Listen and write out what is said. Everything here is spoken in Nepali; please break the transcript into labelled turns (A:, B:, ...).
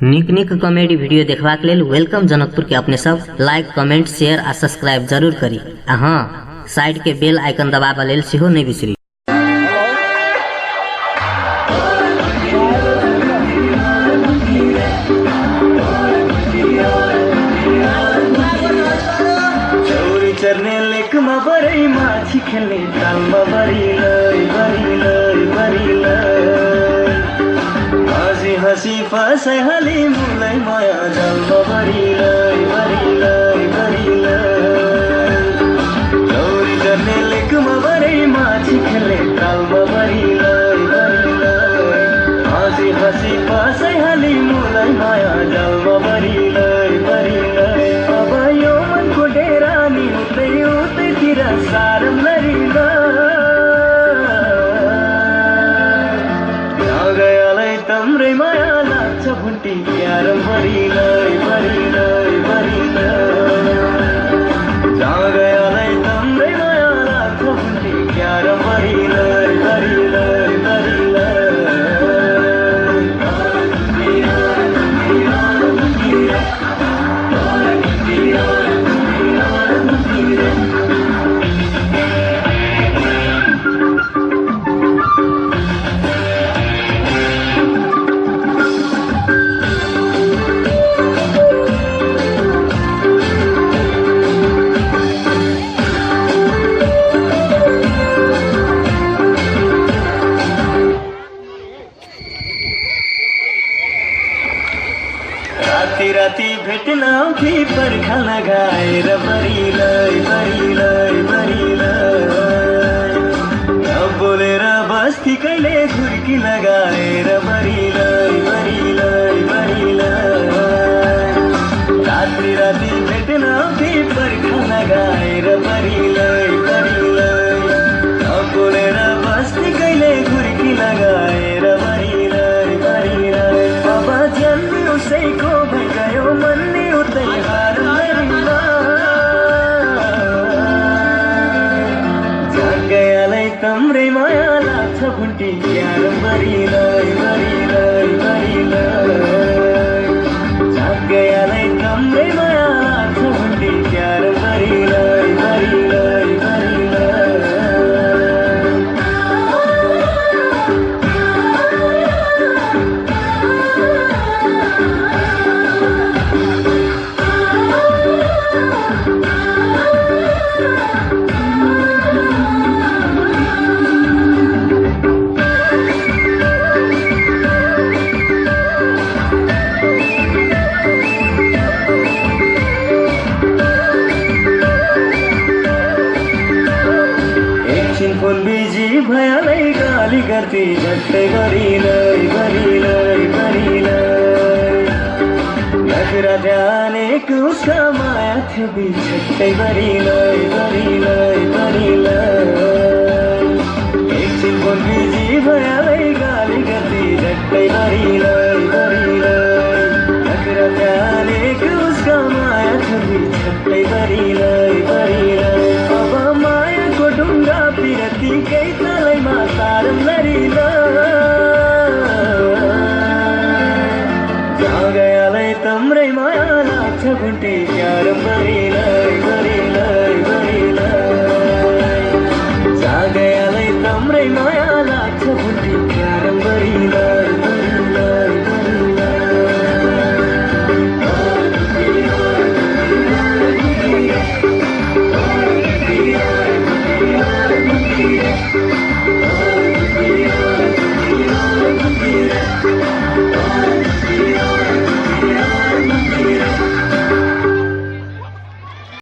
A: निक निक कॉमेडी वीडियो देखबाक लेल वेलकम जनकपुर के अपने सब लाइक कमेंट शेयर आ सब्सक्राइब जरूर करी। हाँ, साइड के बेल आइकन दबाबा लेल सेहो नहीं बिसरी।
B: चरने लेकमा बरै माछी खेल्ने तालमा बरिलै बरिलै बरिलै हाँसी हाँसी फसाइहाले मुलाई माया जालमा बरिलै बरिलै बरिलै चौरी चरने लेकमा बरै माछी खेल्ने तालमा बरिलै बरिलै हाँसी हाँसी फसाइहाले मुलाई माया जालमा बरिलै बरिलै अब यो मनको डेरा नि उतैतिर सारम लरिला गयालाई तम्रै माया लाग्छ भुन्टी क्यारम बरिलै बरिलै बरिलै गयालाई तम्रै माया लाग्छ भुन्टी क्यारम बरिलै बरिलै बरिलै राती राती भेट्न आउँथे पर्खा लगाएर बरिलै बरिलै बरिलै नबोलेर बस्ती कहिले घुर्की लगाएर बरिलै बरिलै बरिलै राती राती भेट्न आउँथे पर्खा लगाएर बरिलै बरिलै नबोलेर बस्ती कहिले घुर्की लगाएर बरिलै बरिलै अब ज्यान उसैको भइगयो मन्ने उतै हारमैमा गयालाई तम्रै माया लाग्छ भुन्टी क्यारम बरिलै बरिलै बरिलै गयालाई तम्रै माया लाग्छ भुन्टी क्यारम बरिलै बरिलै बरिलै फोन बिजी भयालै गाली गर्थे झट्टै गरिलै गरिलै गरिलै नखरा जानेको उसका माया थियो बिछट्टै गरिलै गरिलै गरिलै एकछिन फोन बिजी भयालै गाली गर्थे झट्टै गरिलै गरिलै नखरा जानेको उसका माया थियो बिछट्टै गरिलै गरिलै अब मायाको ढुङ्गा पिरतीकै तलैमा सारम लरिला गयालाई तम्रै माया लाग्छ भुन्टी क्यारम बरिलै